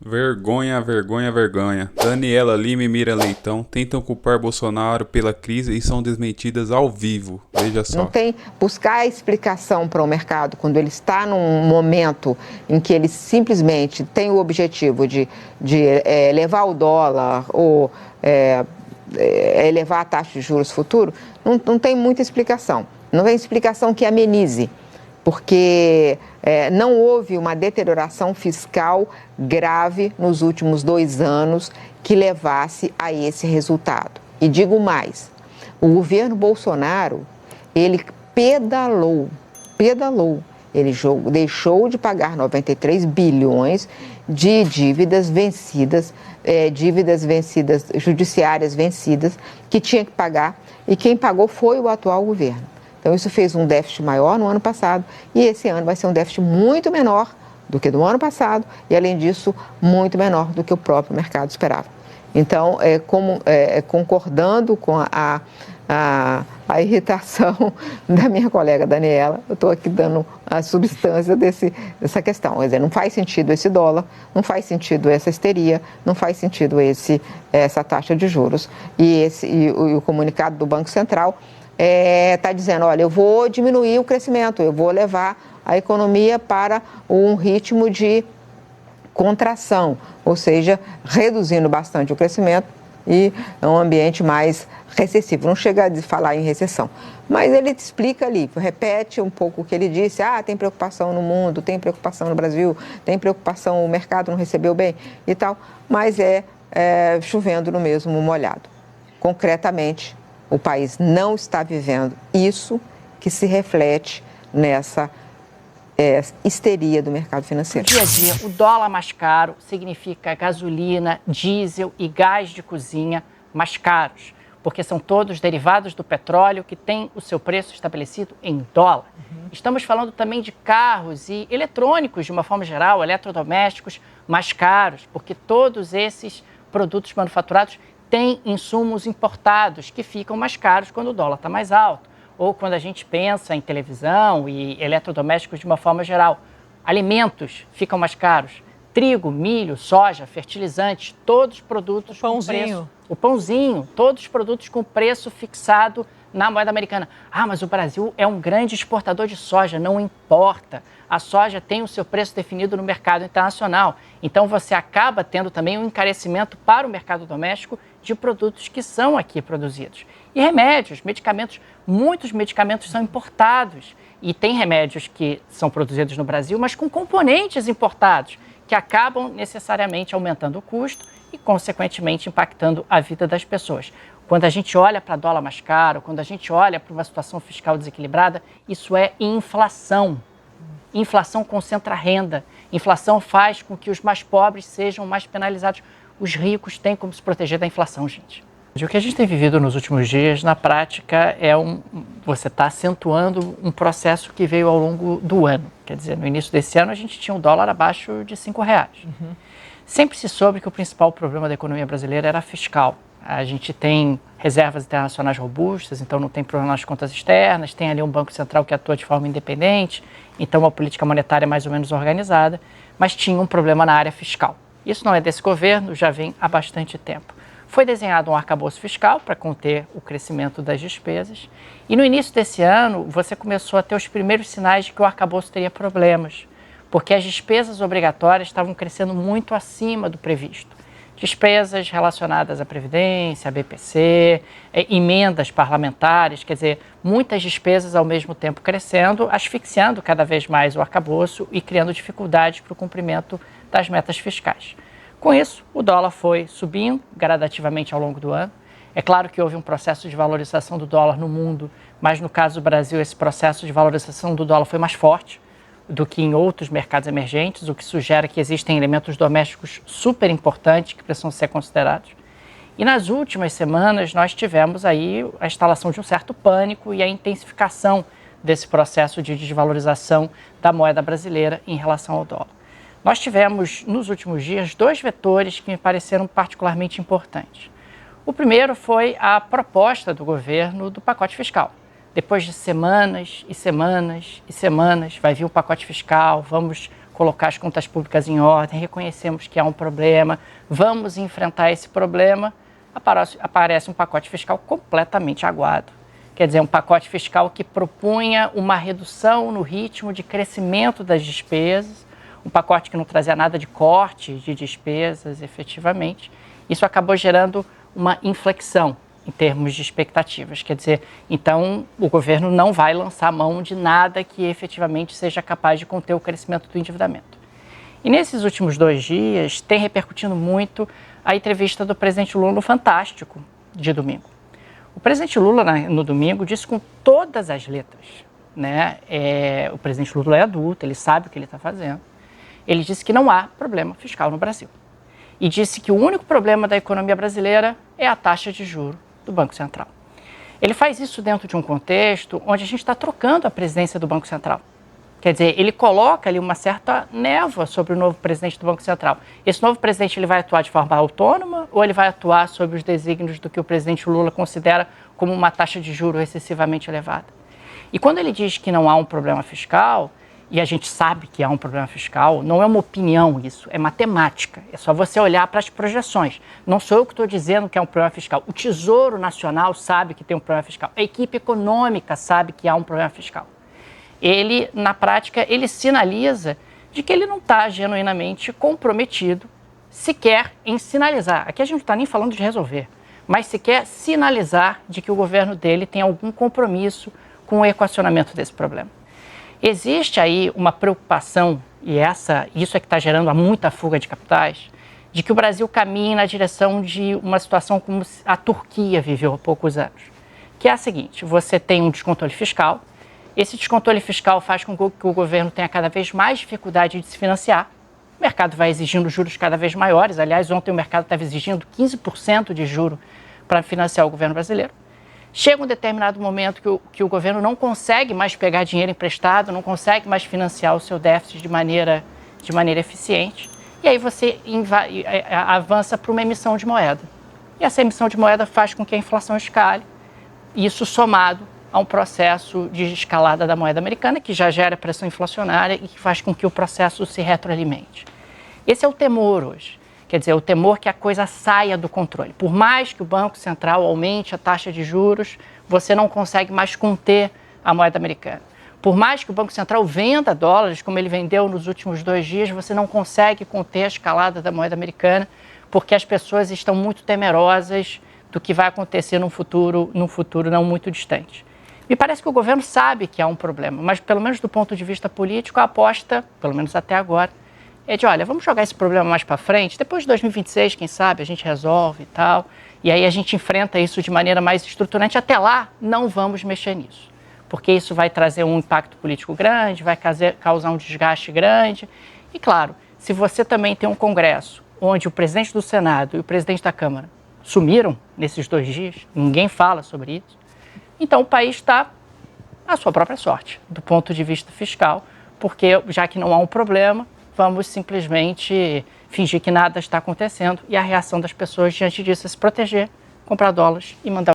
Vergonha, vergonha, vergonha. Daniela Lima e Mira Leitão tentam culpar Bolsonaro pela crise e são desmentidas ao vivo. Veja só. Não tem buscar explicação para o mercado quando ele está num momento em que ele simplesmente tem o objetivo de elevar o dólar ou elevar a taxa de juros futuro, não tem muita explicação. Não tem explicação que amenize, porque não houve uma deterioração fiscal grave nos últimos 2 anos que levasse a esse resultado. E digo mais, o governo Bolsonaro, ele pedalou, ele deixou de pagar 93 bilhões de dívidas vencidas, judiciárias vencidas, que tinha que pagar, e quem pagou foi o atual governo. Então, isso fez um déficit maior no ano passado e esse ano vai ser um déficit muito menor do que do ano passado e, além disso, muito menor do que o próprio mercado esperava. Então, concordando com a irritação da minha colega Daniela, eu estou aqui dando a substância dessa questão. Quer dizer, não faz sentido esse dólar, não faz sentido essa histeria, não faz sentido essa taxa de juros. E o comunicado do Banco Central está dizendo, olha, eu vou diminuir o crescimento, eu vou levar a economia para um ritmo de contração, ou seja, reduzindo bastante o crescimento e um ambiente mais recessivo. Não chega a falar em recessão, mas ele explica ali, repete um pouco o que ele disse, tem preocupação no mundo, tem preocupação no Brasil, tem preocupação, o mercado não recebeu bem e tal, mas chovendo no mesmo molhado. Concretamente, o país não está vivendo isso que se reflete nessa histeria do mercado financeiro. No dia a dia, o dólar mais caro significa gasolina, diesel e gás de cozinha mais caros, porque são todos derivados do petróleo que tem o seu preço estabelecido em dólar. Estamos falando também de carros e eletrônicos, de uma forma geral, eletrodomésticos mais caros, porque todos esses produtos manufaturados têm insumos importados que ficam mais caros quando o dólar está mais alto. Ou quando a gente pensa em televisão e eletrodomésticos de uma forma geral. Alimentos ficam mais caros. Trigo, milho, soja, fertilizantes, todos produtos com preço. O pãozinho, todos os produtos com preço fixado na moeda americana. Mas o Brasil é um grande exportador de soja, não importa. A soja tem o seu preço definido no mercado internacional. Então você acaba tendo também um encarecimento para o mercado doméstico de produtos que são aqui produzidos. E remédios, medicamentos, muitos medicamentos são importados. E tem remédios que são produzidos no Brasil, mas com componentes importados, que acabam necessariamente aumentando o custo e, consequentemente, impactando a vida das pessoas. Quando a gente olha para dólar mais caro, quando a gente olha para uma situação fiscal desequilibrada, isso é inflação. Inflação concentra renda. Inflação faz com que os mais pobres sejam mais penalizados. Os ricos têm como se proteger da inflação, gente. O que a gente tem vivido nos últimos dias, na prática, você está acentuando um processo que veio ao longo do ano. Quer dizer, no início desse ano, a gente tinha um dólar abaixo de R$5. Sempre se soube que o principal problema da economia brasileira era fiscal. A gente tem reservas internacionais robustas, então não tem problema nas contas externas, tem ali um Banco Central que atua de forma independente, então uma política monetária mais ou menos organizada, mas tinha um problema na área fiscal. Isso não é desse governo, já vem há bastante tempo. Foi desenhado um arcabouço fiscal para conter o crescimento das despesas e no início desse ano você começou a ter os primeiros sinais de que o arcabouço teria problemas, porque as despesas obrigatórias estavam crescendo muito acima do previsto. Despesas relacionadas à Previdência, à BPC, emendas parlamentares, quer dizer, muitas despesas ao mesmo tempo crescendo, asfixiando cada vez mais o arcabouço e criando dificuldades para o cumprimento das metas fiscais. Com isso, o dólar foi subindo gradativamente ao longo do ano. É claro que houve um processo de valorização do dólar no mundo, mas no caso do Brasil, esse processo de valorização do dólar foi mais forte do que em outros mercados emergentes, o que sugere que existem elementos domésticos super importantes que precisam ser considerados. E nas últimas semanas nós tivemos aí a instalação de um certo pânico e a intensificação desse processo de desvalorização da moeda brasileira em relação ao dólar. Nós tivemos nos últimos dias 2 vetores que me pareceram particularmente importantes. O primeiro foi a proposta do governo do pacote fiscal. Depois de semanas e semanas e semanas, vai vir um pacote fiscal, vamos colocar as contas públicas em ordem, reconhecemos que há um problema, vamos enfrentar esse problema, aparece um pacote fiscal completamente aguado. Quer dizer, um pacote fiscal que propunha uma redução no ritmo de crescimento das despesas, um pacote que não trazia nada de corte de despesas, efetivamente. Isso acabou gerando uma inflexão em termos de expectativas. Quer dizer, então o governo não vai lançar mão de nada que efetivamente seja capaz de conter o crescimento do endividamento. E nesses últimos 2 dias tem repercutindo muito a entrevista do presidente Lula no Fantástico de domingo. O presidente Lula, no domingo, disse com todas as letras, né? O presidente Lula é adulto, ele sabe o que ele está fazendo. Ele disse que não há problema fiscal no Brasil. E disse que o único problema da economia brasileira é a taxa de juros do Banco Central. Ele faz isso dentro de um contexto onde a gente está trocando a presidência do Banco Central. Quer dizer, ele coloca ali uma certa névoa sobre o novo presidente do Banco Central. Esse novo presidente ele vai atuar de forma autônoma ou ele vai atuar sob os desígnios do que o presidente Lula considera como uma taxa de juros excessivamente elevada? E quando ele diz que não há um problema fiscal, e a gente sabe que há um problema fiscal, não é uma opinião isso, é matemática. É só você olhar para as projeções. Não sou eu que estou dizendo que é um problema fiscal. O Tesouro Nacional sabe que tem um problema fiscal. A equipe econômica sabe que há um problema fiscal. Ele, na prática, ele sinaliza de que ele não está genuinamente comprometido sequer em sinalizar. Aqui a gente não está nem falando de resolver, mas sequer sinalizar de que o governo dele tem algum compromisso com o equacionamento desse problema. Existe aí uma preocupação, e isso é que está gerando muita fuga de capitais, de que o Brasil caminhe na direção de uma situação como a Turquia viveu há poucos anos, que é a seguinte: você tem um descontrole fiscal, esse descontrole fiscal faz com que o governo tenha cada vez mais dificuldade de se financiar, o mercado vai exigindo juros cada vez maiores, aliás, ontem o mercado estava exigindo 15% de juro para financiar o governo brasileiro. Chega um determinado momento que o governo não consegue mais pegar dinheiro emprestado, não consegue mais financiar o seu déficit de maneira eficiente, e aí você avança para uma emissão de moeda. E essa emissão de moeda faz com que a inflação escale, isso somado a um processo de escalada da moeda americana, que já gera pressão inflacionária e que faz com que o processo se retroalimente. Esse é o temor hoje. Quer dizer, o temor que a coisa saia do controle. Por mais que o Banco Central aumente a taxa de juros, você não consegue mais conter a moeda americana. Por mais que o Banco Central venda dólares, como ele vendeu nos últimos 2 dias, você não consegue conter a escalada da moeda americana, porque as pessoas estão muito temerosas do que vai acontecer num futuro não muito distante. Me parece que o governo sabe que há um problema, mas pelo menos do ponto de vista político, a aposta, pelo menos até agora, é de, olha, vamos jogar esse problema mais para frente, depois de 2026, quem sabe, a gente resolve e tal, e aí a gente enfrenta isso de maneira mais estruturante. Até lá, não vamos mexer nisso, porque isso vai trazer um impacto político grande, vai causar um desgaste grande. E claro, se você também tem um Congresso onde o presidente do Senado e o presidente da Câmara sumiram nesses 2 dias, ninguém fala sobre isso, então o país está à sua própria sorte, do ponto de vista fiscal, porque já que não há um problema, vamos simplesmente fingir que nada está acontecendo e a reação das pessoas diante disso é se proteger, comprar dólares e mandar